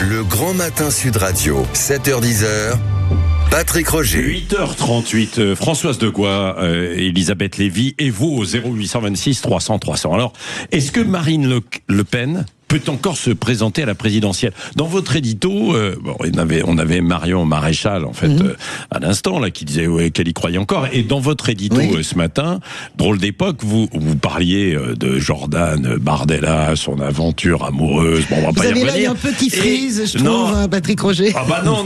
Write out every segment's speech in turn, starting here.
Le Grand Matin Sud Radio, 7h-10h. Patrick Roger. 8h38, Françoise Degois, Elisabeth Lévy et vous au 0826 300 300. Alors, est-ce que Marine Le Pen peut encore se présenter à la présidentielle? Dans votre édito, on avait Marion Maréchal en fait à l'instant là qui disait qu'elle y croyait encore. Et dans votre édito ce matin, drôle d'époque, vous parliez de Jordan Bardella, son aventure amoureuse. Bon, on va pas y revenir. Vous avez l'œil un peu qui frise, je trouve, Patrick Roger. Ah bah non,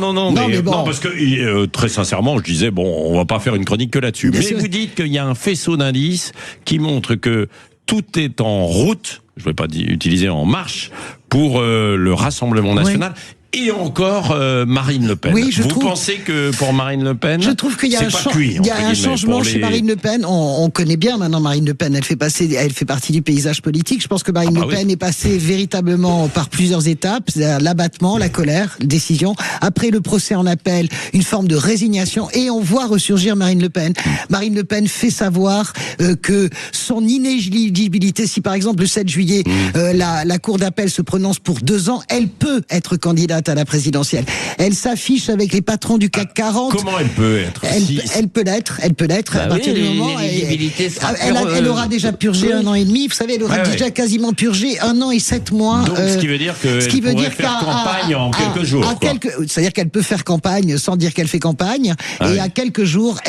mais bon. Non, parce que très sincèrement, je disais on va pas faire une chronique que là-dessus. Mais vous dites qu'il y a un faisceau d'indices qui montre que tout est en route. Je ne vais pas utiliser en marche pour le Rassemblement national. Et encore Marine Le Pen. Oui, vous pensez que pour Marine Le Pen, je trouve qu'il y a un changement chez Marine Le Pen. On connaît bien maintenant Marine Le Pen. Elle fait partie du paysage politique. Je pense que Marine Le Pen est passée véritablement par plusieurs étapes. L'abattement, la colère, la décision. Après le procès en appel, une forme de résignation. Et on voit ressurgir Marine Le Pen. Marine Le Pen fait savoir que son inéligibilité, si par exemple le 7 juillet, la Cour d'appel se prononce pour 2 ans, elle peut être candidate à la présidentielle. Elle s'affiche avec les patrons du CAC 40. Comment elle peut être Elle peut l'être à partir du moment elle aura déjà purgé 1 an et demi. Vous savez, elle aura déjà quasiment purgé 1 an et 7 mois. Donc, ce qui veut dire qu'elle pourrait faire campagne en quelques jours. C'est-à-dire qu'elle peut faire campagne sans dire qu'elle fait campagne et à quelques jours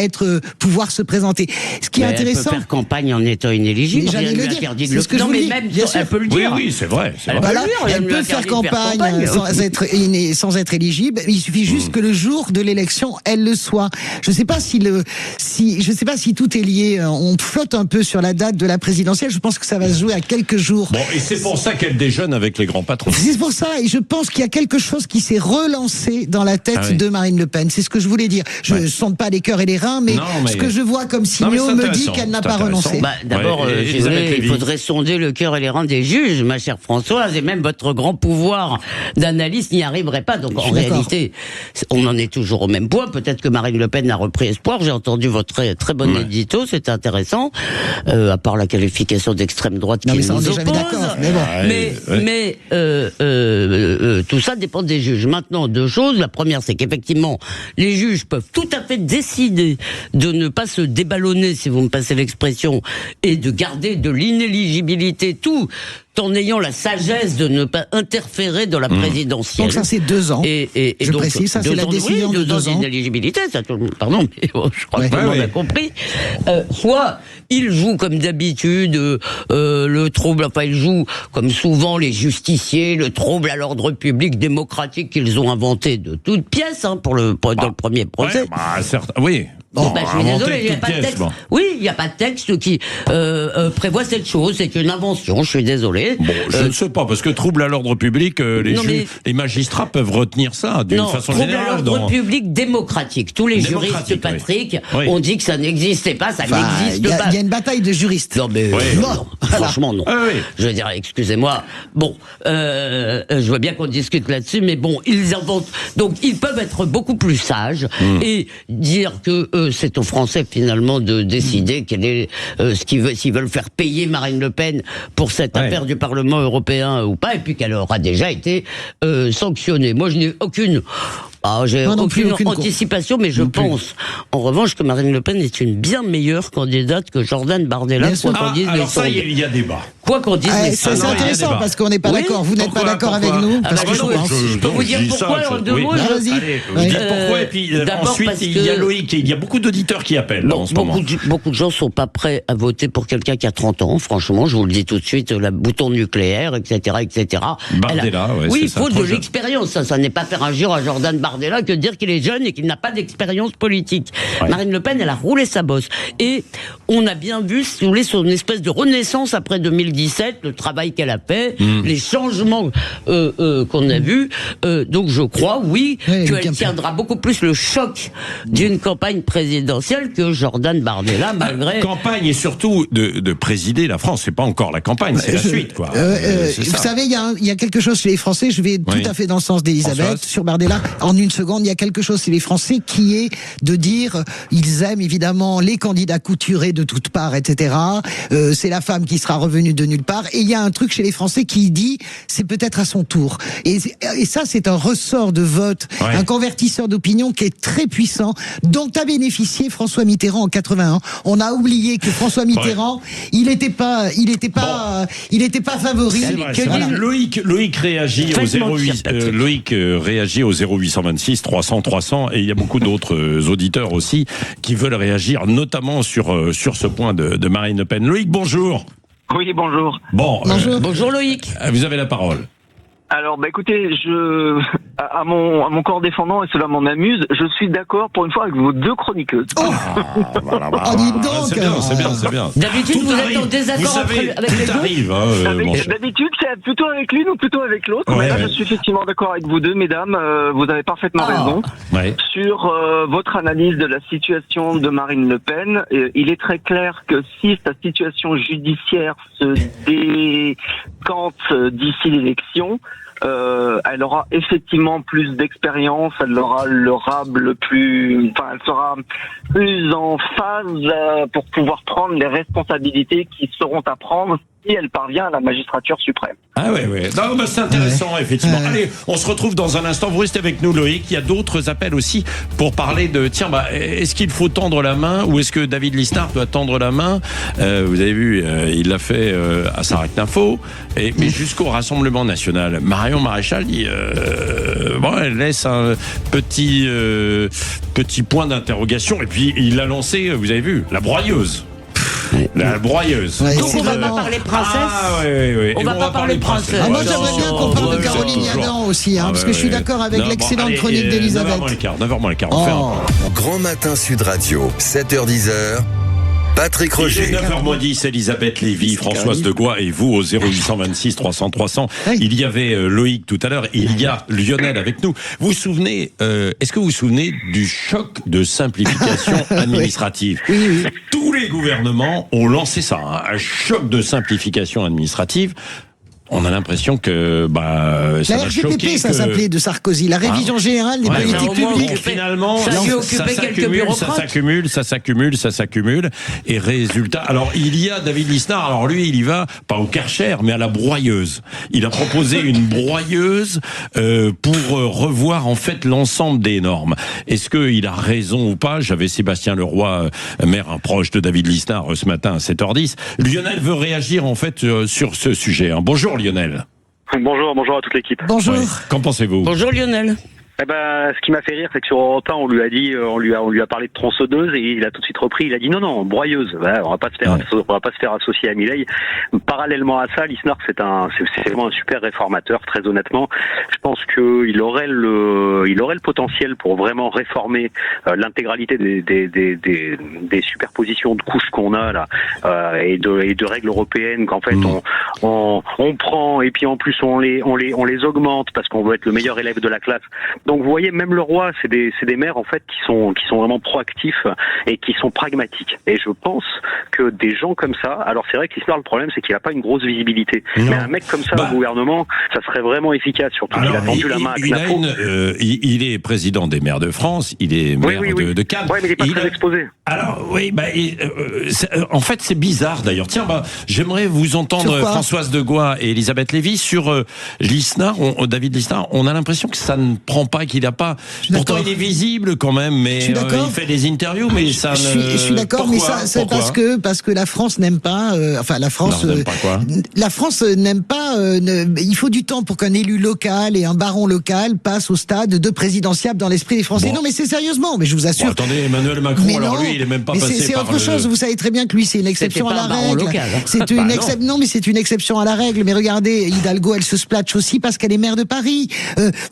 pouvoir se présenter. Ce qui est intéressant. Elle peut faire campagne en étant inéligible. J'allais le dire. C'est ce que je vous dis. Elle peut le dire. Oui, c'est vrai. Elle peut faire campagne sans être éligible. Il suffit juste que le jour de l'élection, elle le soit. Je sais pas si tout est lié. On flotte un peu sur la date de la présidentielle. Je pense que ça va se jouer à quelques jours. Bon, et c'est pour ça qu'elle déjeune avec les grands patrons. C'est pour ça, et je pense qu'il y a quelque chose qui s'est relancé dans la tête de Marine Le Pen. C'est ce que je voulais dire. Je ne sonde pas les cœurs et les reins, mais ce que je vois comme signaux me dit qu'elle n'a pas renoncé. D'abord, il faudrait sonder le cœur et les reins des juges, ma chère Françoise, et même votre grand pouvoir d'analyse n'y arriverait pas. Donc en réalité, on en est toujours au même point. Peut-être que Marine Le Pen a repris espoir. J'ai entendu votre très bon édito, c'était intéressant. À part la qualification d'extrême droite qui nous oppose. Mais tout ça dépend des juges. Maintenant, 2 choses. La première, c'est qu'effectivement, les juges peuvent tout à fait décider de ne pas se déballonner, si vous me passez l'expression, et de garder de l'inéligibilité tout en ayant la sagesse de ne pas interférer dans la présidentielle. Donc ça, c'est 2 ans. Et je donc, précise, ça, c'est la décision de 2 ans. D'inéligibilité, ça, pardon, mais je crois que tout le monde a compris. Soit il joue comme d'habitude le trouble, enfin il joue comme souvent les justiciers, le trouble à l'ordre public démocratique qu'ils ont inventé de toutes pièces dans le premier procès. Oui. Bon, je suis désolé, il n'y a pas de texte. Oui, il n'y a pas de texte qui prévoit cette chose, c'est une invention, je suis désolé. Bon, je ne sais pas, parce que trouble à l'ordre public, les magistrats peuvent retenir ça d'une façon générale. Trouble à l'ordre public démocratique. Tous les juristes, Patrick, ont dit que ça n'existait pas, ça n'existe pas. Il y a une bataille de juristes. Non, mais non. Franchement, non. Je veux dire, excusez-moi. Bon, je veux bien qu'on discute là-dessus, mais bon, ils inventent. Donc, ils peuvent être beaucoup plus sages et dire que c'est aux Français finalement de décider quel est s'ils veulent faire payer Marine Le Pen pour cette affaire du Parlement européen ou pas, et puis qu'elle aura déjà été sanctionnée. Moi, je n'ai aucune anticipation, mais je pense, en revanche, que Marine Le Pen est une bien meilleure candidate que Jordan Bardella. Il y a débat. Quoi qu'on dise, c'est intéressant parce qu'on n'est pas d'accord. Vous n'êtes pas d'accord avec nous. Je peux vous dire pourquoi en 2 mots. Je dis pourquoi, et puis ensuite il y a Loïc, il y a beaucoup d'auditeurs qui appellent en ce moment. Beaucoup de gens sont pas prêts à voter pour quelqu'un qui a 30 ans. Franchement, je vous le dis tout de suite, le bouton nucléaire, etc. Bardella, oui, il faut de l'expérience. Ça n'est pas faire injure à Jordan Bardella que de dire qu'il est jeune et qu'il n'a pas d'expérience politique. Marine Le Pen, elle a roulé sa bosse. Et on a bien vu, si vous voulez, son espèce de renaissance après 2017, le travail qu'elle a fait, les changements qu'on a vus. Donc je crois, qu'elle tiendra beaucoup plus le choc d'une campagne présidentielle que Jordan Bardella, malgré... Campagne et surtout de présider la France. C'est pas encore la campagne, c'est la suite, quoi. Vous savez, il y a quelque chose chez les Français, je vais tout à fait dans le sens d'Elisabeth, sur Bardella, en une seconde, il y a quelque chose chez les Français qui est de dire, ils aiment évidemment les candidats couturés de toutes parts, etc. C'est la femme qui sera revenue de nulle part. Et il y a un truc chez les Français qui dit, c'est peut-être à son tour. Et ça, c'est un ressort de vote, un convertisseur d'opinion qui est très puissant, dont a bénéficié François Mitterrand en 81. On a oublié que François Mitterrand, il n'était pas favori. Voilà. Loïc réagit au 08. Loïc réagit au 0826 300 300 et il y a beaucoup d'autres auditeurs aussi qui veulent réagir, notamment sur ce point de Marine Le Pen. Loïc, bonjour. Oui, bonjour. Bonjour Loïc. Vous avez la parole. Alors, écoutez, à mon corps défendant, et cela m'en amuse, je suis d'accord pour une fois avec vos deux chroniqueuses. Dis donc. C'est bien. D'habitude, vous êtes en désaccord avec les deux. Arrive. D'habitude, c'est plutôt avec l'une ou plutôt avec l'autre. Mais là, je suis effectivement d'accord avec vous deux, mesdames. Vous avez parfaitement raison. Sur votre analyse de la situation de Marine Le Pen. Il est très clair que si sa situation judiciaire se décante d'ici l'élection, elle aura effectivement plus d'expérience, elle sera plus en phase pour pouvoir prendre les responsabilités qui seront à prendre si elle parvient à la magistrature suprême. Ah ouais. Non, mais c'est intéressant, effectivement. Allez, on se retrouve dans un instant. Vous restez avec nous, Loïc. Il y a d'autres appels aussi pour parler de, est-ce qu'il faut tendre la main ou est-ce que David Lisnard doit tendre la main? Vous avez vu, il l'a fait à Sarek Info, mais jusqu'au Rassemblement National. Marion Maréchal dit, elle laisse un petit point d'interrogation et puis il a lancé, vous avez vu, la broyeuse. La broyeuse. Donc on va pas parler princesse. On va pas parler princesse. Moi j'aimerais bien qu'on parle de Caroline Yadan aussi, parce que je suis d'accord avec l'excellente chronique d'Elisabeth. 9h15, on fait un. Grand Matin Sud Radio, 7h10. Patrick Roger. 9h10, Elisabeth Lévy, Françoise Degois et vous au 0826 300 300. Il y avait Loïc tout à l'heure, il y a Lionel avec nous. Vous vous souvenez, est-ce que vous vous souvenez du choc de simplification administrative? Oui. Tous les gouvernements ont lancé ça, un choc de simplification administrative. On a l'impression que ça la va choquer. RGPP, ça s'appelait de Sarkozy, la révision générale des politiques publiques. Finalement, ça s'accumule. Et résultat, alors il y a David Lisnard, alors lui il y va pas au Karcher mais à la broyeuse. Il a proposé une broyeuse pour revoir en fait l'ensemble des normes. Est-ce qu'il a raison ou pas? J'avais Sébastien Leroy, maire proche de David Lisnard ce matin à 7h10. Lionel veut réagir en fait sur ce sujet. Bonjour Lionel. Bonjour à toute l'équipe. Bonjour. Qu'en pensez-vous? Bonjour Lionel. Ce qui m'a fait rire, c'est que sur Europe 1, on lui a dit, on lui a parlé de tronçonneuse et il a tout de suite repris. Il a dit non, broyeuse. On va pas se faire associer à Milei. Parallèlement à ça, Lisnard, c'est vraiment un super réformateur. Très honnêtement, je pense qu'il aurait le potentiel pour vraiment réformer l'intégralité des superpositions de couches qu'on a là et de règles européennes qu'en fait on prend et puis en plus on les augmente parce qu'on veut être le meilleur élève de la classe. Donc vous voyez, même le roi, c'est des maires en fait qui sont vraiment proactifs et qui sont pragmatiques. Et je pense que des gens comme ça, alors c'est vrai que Lisnard, le problème c'est qu'il n'a pas une grosse visibilité. Mais un mec comme ça au gouvernement, ça serait vraiment efficace. Surtout qu'il a tendu la main à Knapo. Il est président des maires de France, il est maire de Cannes. Oui, mais il n'est pas très exposé. Alors en fait c'est bizarre d'ailleurs. Tiens, j'aimerais vous entendre Françoise Degois et Elisabeth Lévy sur Lisnard, David Lisnard. On a l'impression que ça ne prend pas, qu'il n'a pas. Pourtant, il est visible quand même, mais il fait des interviews, mais ça. Je suis d'accord, mais ça, c'est parce que la France n'aime pas. La France. Non, n'aime pas quoi ? La France n'aime pas. Il faut du temps pour qu'un élu local et un baron local passent au stade de présidentiable dans l'esprit des Français. Non, mais c'est sérieusement. Mais je vous assure. Attendez, Emmanuel Macron, lui, il est même pas passé c'est par autre chose. Vous savez très bien que lui, c'est une exception à la règle. C'est une exception. Non, mais c'est une exception à la règle. Mais regardez, Hidalgo, elle se splatche aussi parce qu'elle est maire de Paris.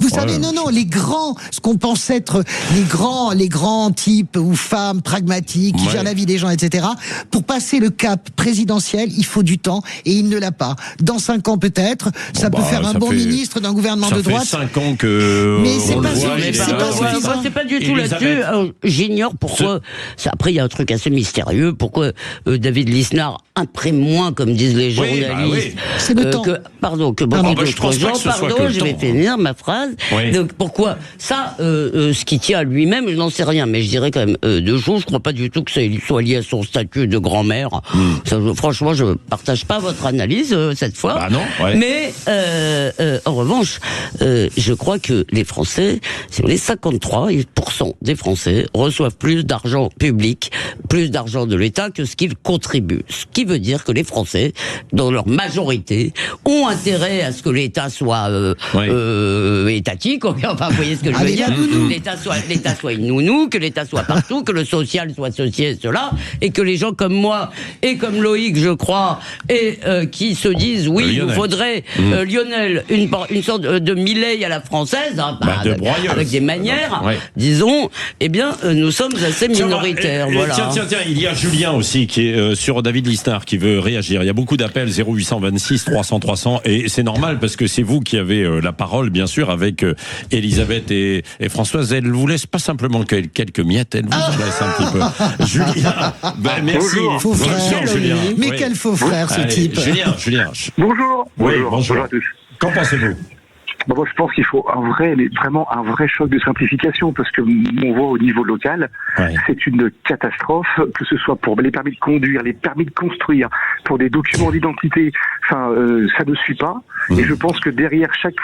Vous savez, non, les grands, ce qu'on pense être les grands types ou femmes pragmatiques qui gèrent la vie des gens, etc. Pour passer le cap présidentiel, il faut du temps et il ne l'a pas. Dans 5 ans peut-être, ça peut faire un bon ministre d'un gouvernement de droite. Ça fait 5 ans que. Mais c'est pas suffisant. C'est pas du tout là-dessus. J'ignore pourquoi. Après, il y a un truc assez mystérieux. Pourquoi David Lisnard imprime-moins, comme disent les journalistes. C'est le temps. Que beaucoup d'autres gens. Je vais finir ma phrase. Oui. Donc pourquoi ça, ce qui tient à lui-même, je n'en sais rien, mais je dirais quand même deux choses. Je crois pas du tout que ça soit lié à son statut de grand-mère. Franchement, je partage pas votre analyse cette fois. Bah non. Ouais. Mais en revanche, je crois que les Français, si vous voulez, 53% des Français reçoivent plus d'argent public, plus d'argent de l'État que ce qu'ils contribuent. Ce qui veut dire que les Français, dans leur majorité, ont intérêt à ce que l'État soit étatique. Enfin, vous voyez ce que je veux dire. L'État soit une nounou, que l'État soit partout, que le social soit ceci et cela, et que les gens comme moi et comme Loïc, je crois, et qui se disent il nous faudrait Lionel, une sorte de Milei à la française, avec des manières, disons, eh bien, nous sommes assez minoritaires. Voilà. Tiens, il y a Julien aussi qui est sur David Lisnard qui veut réagir. Il y a beaucoup d'appels 0826 300 300 et c'est normal parce que c'est vous qui avez la parole, bien sûr, avec Elisabeth et Françoise. Elle vous laisse pas simplement quelques miettes, elle vous en laisse un petit peu. Julien, merci. Faux frère, Julien. Mais quel faux frère, ce type. Julien. Bonjour. Bonjour à tous. Qu'en pensez-vous? Moi, je pense qu'il faut vraiment un vrai choc de simplification, parce que on voit au niveau local, c'est une catastrophe, que ce soit pour les permis de conduire, les permis de construire, pour des documents d'identité. Enfin, ça ne suit pas. Et je pense que derrière chaque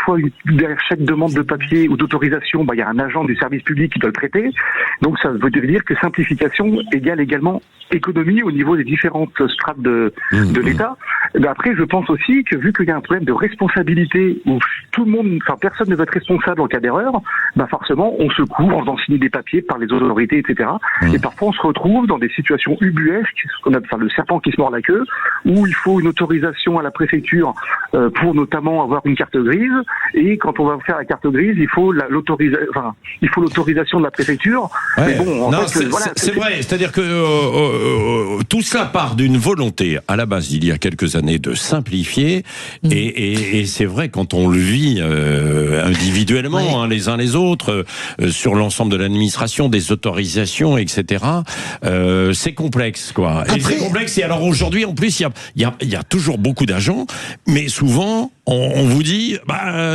demande de papier ou d'autorisation, il y a un agent du service public qui doit le traiter. Donc, ça veut dire que simplification égale également économie au niveau des différentes strates de l'État. Après, je pense aussi que vu qu'il y a un problème de responsabilité où tout le monde, personne ne veut être responsable en cas d'erreur, forcément, on se couvre en faisant signer des papiers par les autorités, etc. Et parfois, on se retrouve dans des situations ubuesques, ce qu'on appelle le serpent qui se mord la queue, où il faut une autorisation à la préfecture pour notamment avoir une carte grise. Et quand on va faire la carte grise, il faut l'autorisation de la préfecture. Mais bon, c'est vrai. C'est-à-dire que tout cela part d'une volonté, à la base, il y a quelques années, de simplifier. Et c'est vrai, quand on le vit individuellement, les uns les autres, sur l'ensemble de l'administration, des autorisations, etc. C'est complexe, quoi. Et c'est complexe. Et alors aujourd'hui, en plus, il y a toujours beaucoup d'agents, mais souvent on vous dit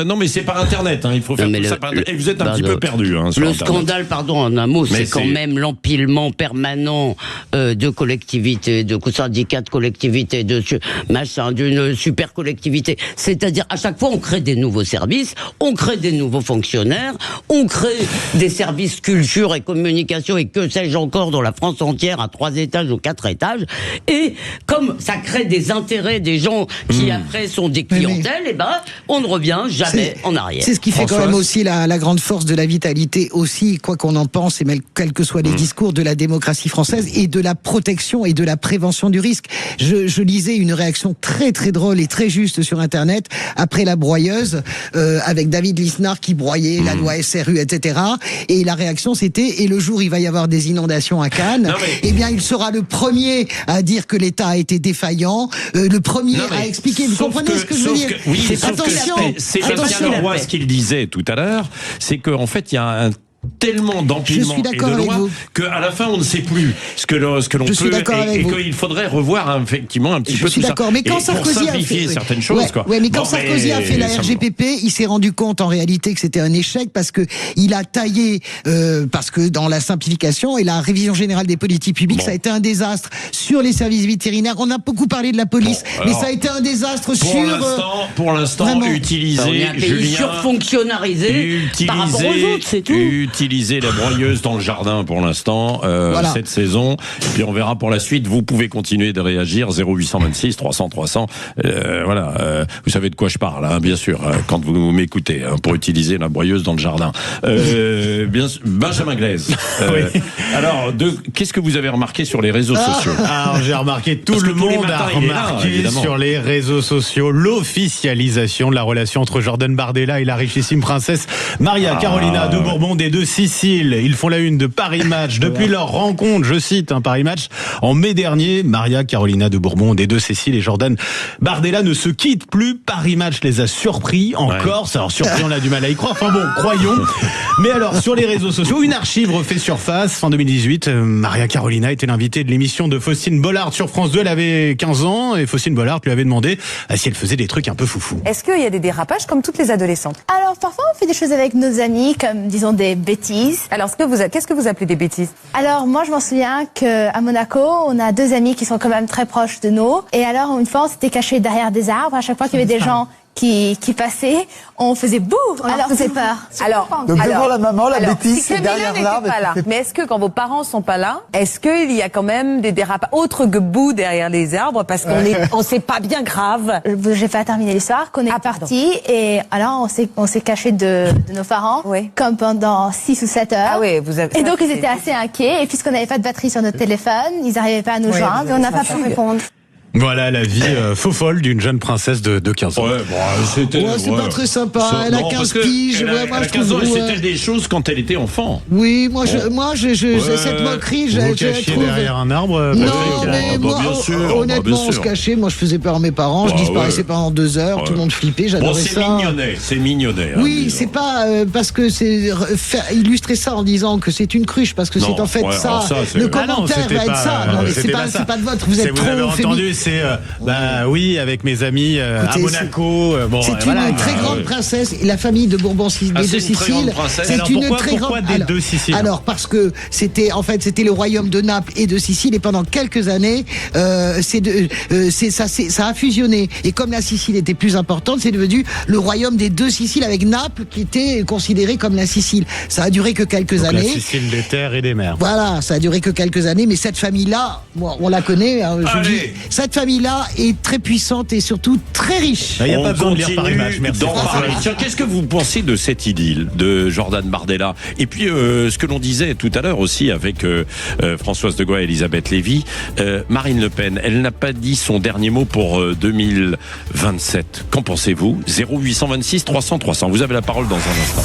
non, mais c'est par Internet, il faut faire tout ça par Internet. Et vous êtes un petit peu perdu. Sur le Internet. Scandale, en un mot, c'est quand même l'empilement permanent de collectivités, de syndicats de collectivités, d'une super collectivité. C'est-à-dire, à chaque fois, on crée des nouveaux services, on crée des nouveaux fonctionnaires, on crée des services culture et communication et que sais-je encore dans la France entière à 3 étages ou 4 étages. Et comme ça crée des intérêts des gens qui après sont des clientèles, on ne revient jamais en arrière. C'est ce qui fait quand même aussi la grande force de la vitalité aussi, quoi qu'on en pense, et quels que soient les discours de la démocratie française et de la protection et de la prévention du risque. Je lisais une réaction très très drôle et très juste sur Internet après la broyeuse avec David Lisnard qui broyait la loi SRU, etc. Et la réaction c'était, et le jour où il va y avoir des inondations à Cannes, eh bien il sera le premier à dire que l'État a été défaillant, le premier à expliquer. Vous comprenez ce que je veux dire? Oui, c'est Sébastien Leroy ce qu'il disait tout à l'heure, c'est qu'en fait il y a tellement d'empilement et de lois qu'à la fin on ne sait plus ce que l'on peut et qu'il faudrait revoir effectivement un petit peu tout ça. Mais quand Sarkozy a fait certaines choses, Sarkozy a fait la RGPP, il s'est rendu compte en réalité que c'était un échec parce que il a taillé parce que dans la simplification et la révision générale des politiques publiques, ça a été un désastre sur les services vétérinaires. On a beaucoup parlé de la police, mais ça a été un désastre pour l'instant utiliser surfonctionnarisé par rapport aux autres, c'est tout. Utiliser la broyeuse dans le jardin pour l'instant, cette saison. Et puis on verra pour la suite. Vous pouvez continuer de réagir 0826 300 300. Vous savez de quoi je parle, bien sûr, quand vous m'écoutez, pour utiliser la broyeuse dans le jardin. Benjamin Glaise. Alors, qu'est-ce que vous avez remarqué sur les réseaux sociaux? Alors, j'ai remarqué, tout le monde a remarqué sur les réseaux sociaux l'officialisation de la relation entre Jordan Bardella et la richissime princesse Maria Carolina de Bourbon, des deux Sicile. Ils font la une de Paris Match depuis leur rencontre, je cite, Paris Match. En mai dernier, Maria Carolina de Bourbon, des deux Cécile et Jordan Bardella ne se quittent plus. Paris Match les a surpris en Corse. Alors surpris, on a du mal à y croire. Enfin bon, croyons. Mais alors, sur les réseaux sociaux, une archive refait surface. Fin 2018, Maria Carolina était l'invitée de l'émission de Faustine Bollard sur France 2. Elle avait 15 ans et Faustine Bollard lui avait demandé si elle faisait des trucs un peu foufou. Est-ce qu'il y a des dérapages comme toutes les adolescentes? Alors, parfois, on fait des choses avec nos amis, comme, disons, des bêtises. Alors, qu'est-ce que vous appelez des bêtises? Alors, moi, je m'en souviens qu'à Monaco, on a deux amis qui sont quand même très proches de nous. Et alors, une fois, on s'était cachés derrière des arbres. À chaque fois qu'il y avait des gens qui passaient, on faisait bouh, on leur faisait peur. Donc devant la maman, la bêtise, c'est derrière l'arbre. Mais est-ce que quand vos parents sont pas là, est-ce qu'il y a quand même des dérapages autres que bouh derrière les arbres parce qu'on sait pas bien grave? J'ai pas terminé l'histoire, qu'on est parti et alors on s'est caché de nos parents, comme pendant 6 ou 7 heures. Et donc ils étaient assez inquiets et puisqu'on n'avait pas de batterie sur notre téléphone, ils n'arrivaient pas à nous joindre et on n'a pas pu répondre. Voilà la vie faux folle d'une jeune princesse de 15 ans. C'est pas très sympa. Elle a 15 piges. Elle a 15 ans et c'était des choses quand elle était enfant. Oui, moi, cette moquerie, je trouve. Derrière un arbre. Non, mais moi, honnêtement, on se cachait. Moi, je faisais peur à mes parents. Je disparaissais pendant 2 heures. Tout le monde flippait. J'adorais ça. C'est mignonnet. Oui, c'est pas parce que c'est illustrer ça en disant que c'est une cruche, parce que c'est en fait ça. Le commentaire va être ça. Non, mais c'est pas de votre. Vous êtes trop féministe. Oui, avec mes amis à Monaco. C'est une très grande princesse. La famille de Bourbon des deux Siciles. C'est une très grande. Pourquoi des deux Siciles? Alors parce que c'était le royaume de Naples et de Sicile et pendant quelques années ça a fusionné et comme la Sicile était plus importante, c'est devenu le royaume des deux Siciles avec Naples qui était considéré comme la Sicile. Ça a duré que quelques années. La Sicile des terres et des mers. Voilà, ça a duré que quelques années, mais cette famille-là, on la connaît. Cette famille-là est très puissante et surtout très riche. Il n'y a pas besoin de lire Paris Match. Merci. Tiens, qu'est-ce que vous pensez de cette idylle de Jordan Bardella? Et puis, ce que l'on disait tout à l'heure aussi avec Françoise de Gois et Elisabeth Lévy, Marine Le Pen, elle n'a pas dit son dernier mot pour 2027. Qu'en pensez-vous? 0826 300 300. Vous avez la parole dans un instant.